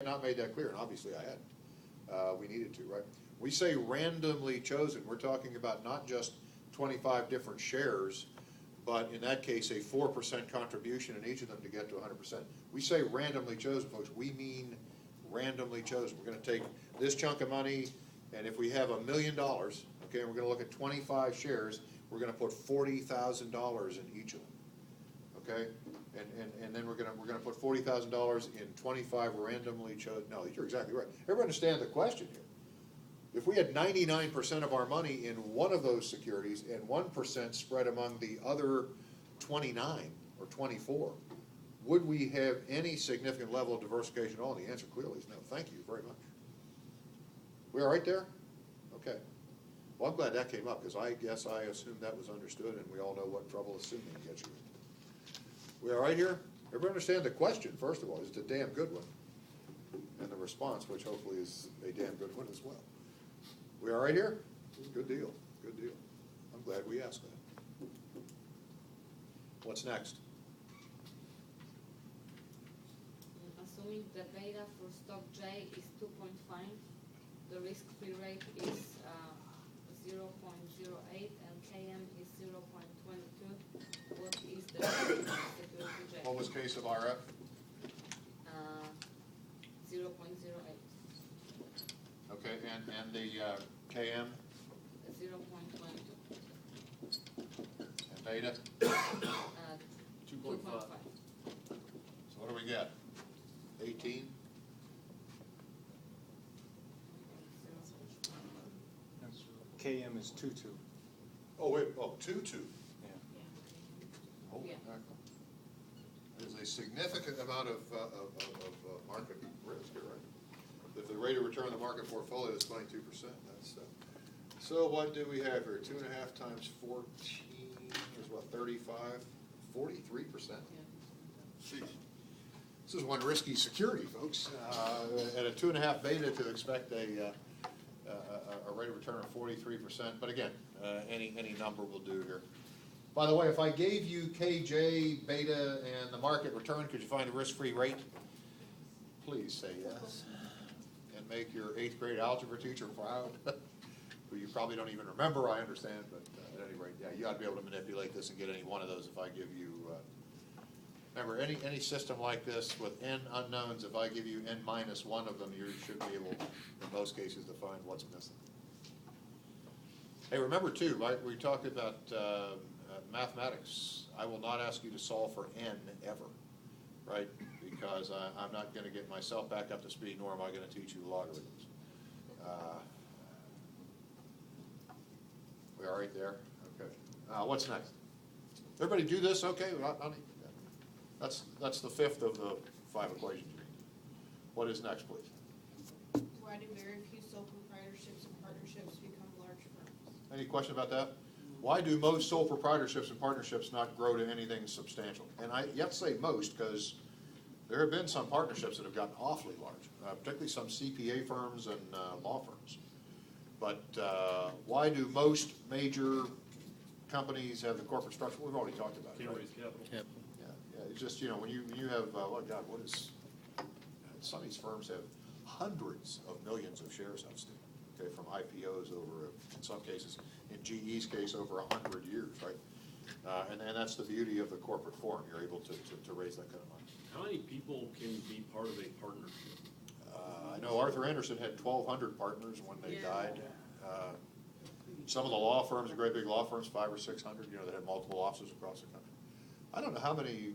not made that clear, and obviously I hadn't. We needed to, right? We say randomly chosen. We're talking about not just 25 different shares, but in that case, a 4% contribution in each of them to get to 100%. We say randomly chosen, folks. We mean randomly chosen. We're going to take this chunk of money, and if we have $1 million, okay, and we're going to look at 25 shares, we're going to put $40,000 in each of them, okay? And then we're gonna put $40,000 in 25 randomly chosen. No, you're exactly right. Everybody understand the question here. If we had 99% of our money in one of those securities and 1% spread among the other 29 or 24, would we have any significant level of diversification at all? And the answer clearly is no. Thank you very much. We all right there? Okay. Well, I'm glad that came up, because I guess I assumed that was understood, and we all know what trouble assuming gets you into. We all right here? Everybody understand the question, first of all? Is it a damn good one? And the response, which hopefully is a damn good one as well. We all right here? Good deal, good deal. I'm glad we asked that. What's next? Assuming the beta for stock J is 2.5, the risk-free rate is 0.08 and KM is 0.22. What is the security J? What was case of RF? 0.08. Okay, and the KM? 0.22. And beta? 2.5. So what do we get? 18? KM is 2.2. Oh, wait, oh, 2.2. Yeah. Holy Yeah. mackerel. There's a significant amount of market risk here, right? If the rate of return on the market portfolio is 22%, that's, so what do we have here? 2.5 times 14 is what, 35? 43%? Jeez. This is one risky security, folks. At a 2.5 beta to expect a rate of return of 43%, but again, any number will do here. By the way, if I gave you KJ, beta, and the market return, could you find the risk-free rate? Please say yes. And make your 8th grade algebra teacher proud, who you probably don't even remember, I understand, but at any rate, yeah, you ought to be able to manipulate this and get any one of those if I give you, remember, any system like this with n unknowns, if I give you n minus one of them, you should be able, in most cases, to find what's missing. Hey, remember too, right, we talked about mathematics. I will not ask you to solve for n ever, right? Because I'm not going to get myself back up to speed, nor am I going to teach you logarithms. We all right there? Okay. What's next? Everybody do this? Okay. That's the 5th of the 5 equations. What is next, please? Why do very few sole proprietorships and partnerships become large firms? Any question about that? Why do most sole proprietorships and partnerships not grow to anything substantial? And you have to say most, because there have been some partnerships that have gotten awfully large, particularly some CPA firms and law firms. But why do most major companies have the corporate structure? We've already talked about it. Can't Right? raise capital. Yeah, it's just, you know, when you have, oh God, what is, some of these firms have hundreds of millions of shares outstanding, okay, from IPOs over, in some cases, in GE's case, over 100 years, right? And that's the beauty of the corporate form. You're able to raise that kind of money. How many people can be part of a partnership? I know Arthur Anderson had 1,200 partners when they died. Some of the law firms, the great big law firms, 500 or 600, you know, that had multiple offices across the country. I don't know how many.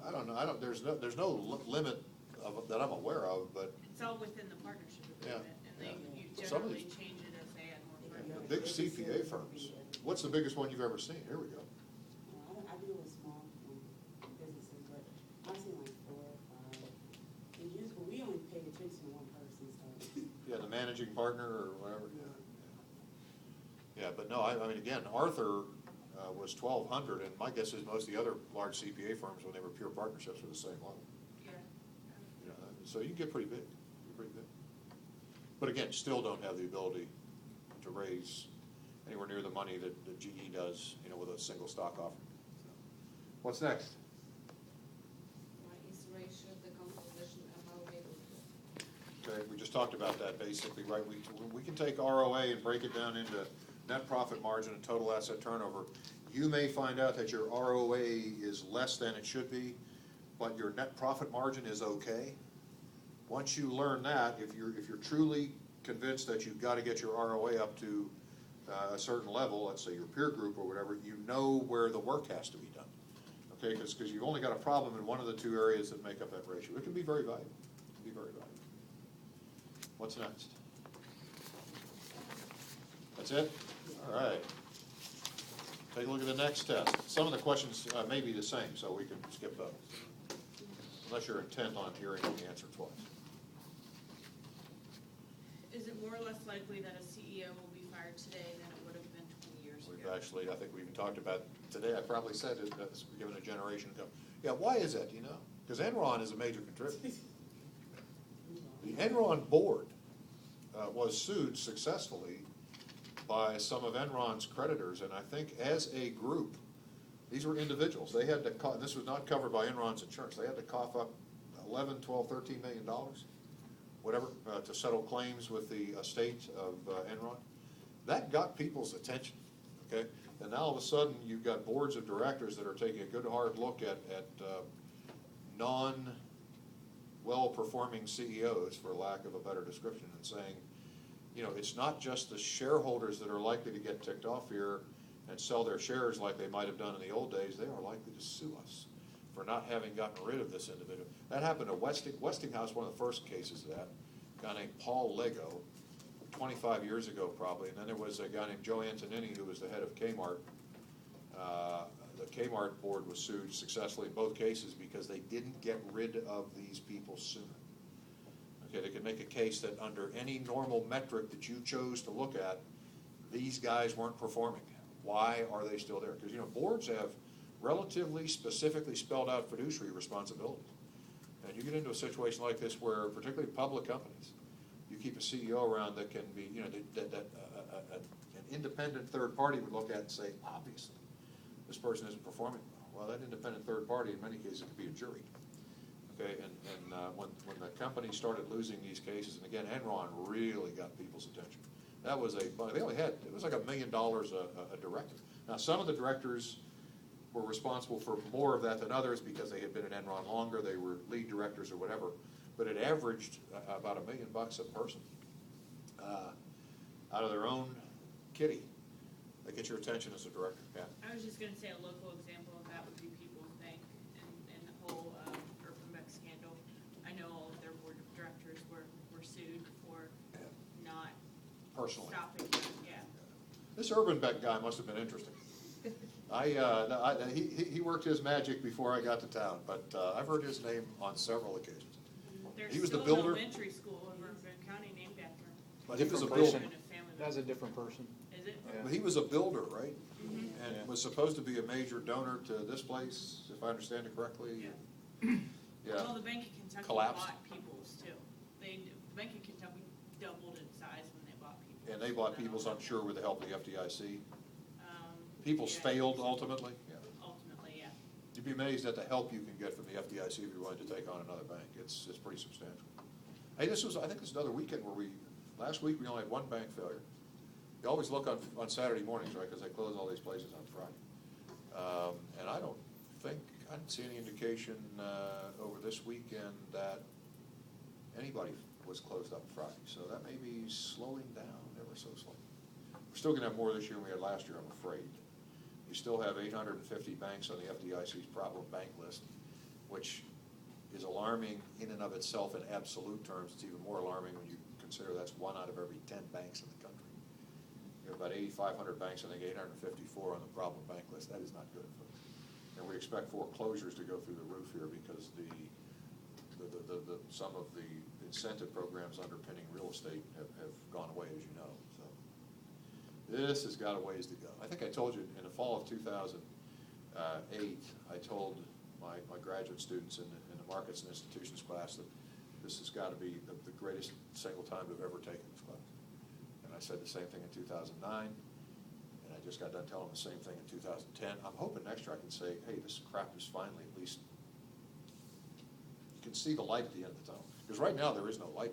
I don't know. There's no limit that I'm aware of, but It's all within the partnership agreement, and you Some of generally these- change it as they add more the partners. big CPA firms. What's the biggest one you've ever seen? Here we go. I deal with small businesses, but I've seen like 4 or 5. And usually, we only pay attention to one person, so. Yeah, the managing partner or whatever. Yeah, but no, I mean, again, Arthur was 1,200, and my guess is most of the other large CPA firms, when they were pure partnerships, were the same level. Yeah. You know, so you can get pretty big, But again, still don't have the ability to raise anywhere near the money that GE does, you know, with a single stock offering. What's next? What is ratio the composition available? Okay, we just talked about that basically, right? We can take ROA and break it down into net profit margin and total asset turnover. You may find out that your ROA is less than it should be, but your net profit margin is okay. Once you learn that, if you're truly convinced that you've got to get your ROA up to a certain level, let's say your peer group or whatever, you know where the work has to be done. Okay, because you've only got a problem in one of the two areas that make up that ratio. It can be very valuable. It can be very valuable. What's next? That's it? All right. Take a look at the next test. Some of the questions may be the same, so we can skip those. Unless you're intent on hearing the answer twice. Is it more or less likely that a CEO will be fired today than it would have been 20 years We've ago? actually, I think we even talked about today, I probably said it, given a generation ago. Yeah, why is that, do you know? Because Enron is a major contributor. The Enron board was sued successfully by some of Enron's creditors, and I think as a group, these were individuals, they had to, this was not covered by Enron's insurance, they had to cough up 11, 12, $13 million, whatever, to settle claims with the estate of Enron. That got people's attention, okay? And now all of a sudden, you've got boards of directors that are taking a good hard look at non-well-performing CEOs, for lack of a better description, and saying, you know, it's not just the shareholders that are likely to get ticked off here and sell their shares like they might have done in the old days. They are likely to sue us for not having gotten rid of this individual. That happened to Westinghouse, one of the first cases of that, a guy named Paul Lego, 25 years ago probably, and then there was a guy named Joe Antonini who was the head of Kmart. The Kmart board was sued successfully in both cases because they didn't get rid of these people sooner. Okay, they could make a case that under any normal metric that you chose to look at, these guys weren't performing. Why are they still there? Because, you know, boards have relatively specifically spelled out fiduciary responsibilities. And you get into a situation like this where, particularly public companies, you keep a CEO around that can be, you know, an independent third party would look at and say, obviously, this person isn't performing well. Well, that independent third party, in many cases, could be a jury. Okay, and when the company started losing these cases, and again, Enron really got people's attention. That was they only had, it was like $1 million a director. Now, some of the directors were responsible for more of that than others because they had been at Enron longer, they were lead directors or whatever, but it averaged about $1 million a person out of their own kitty. They get your attention as a director. Yeah. I was just gonna say a local example of that would be People's Bank and the whole Urbanbeck scandal. I know all of their board of directors were sued for not Personally. stopping them, yeah. This Urbanbeck guy must have been interesting. He worked his magic before I got to town, but I've heard his name on several occasions. There's He was the still an builder. elementary school over in Boone County named after him. But he was a Different builder. person. That's a different person. Is it? Yeah. But he was a builder, right? Mhm. And Yeah. was supposed to be a major donor to this place, if I understand it correctly. Yeah. Yeah. Well, the Bank of Kentucky Collapsed. bought People's too. The Bank of Kentucky doubled in size when they bought People's. And they bought People's, I'm sure, with the help of the FDIC. People's yeah, failed ultimately. Yeah. Ultimately, yeah. You'd be amazed at the help you can get from the FDIC if you're willing to take on another bank. It's pretty substantial. Hey, I think this is another weekend where last week we only had one bank failure. You always look on Saturday mornings, right, because they close all these places on Friday. And I didn't see any indication over this weekend that anybody was closed up Friday. So that may be slowing down ever so slowly. We're still gonna have more this year than we had last year, I'm afraid. You still have 850 banks on the FDIC's problem bank list, which is alarming in and of itself in absolute terms. It's even more alarming when you consider that's 1 out of every 10 banks in the country. You have about 8,500 banks, I think 854 on the problem bank list. That is not good. And we expect foreclosures to go through the roof here because some of the incentive programs underpinning real estate have gone away, as you know. So this has got a ways to go. I think I told you in the fall of 2008, I told my graduate students in the markets and institutions class that this has got to be the greatest single time we've ever taken this class. And I said the same thing in 2009, and I just got done telling them the same thing in 2010. I'm hoping next year I can say, hey, this crap is finally, at least, you can see the light at the end of the tunnel. Because right now there is no light.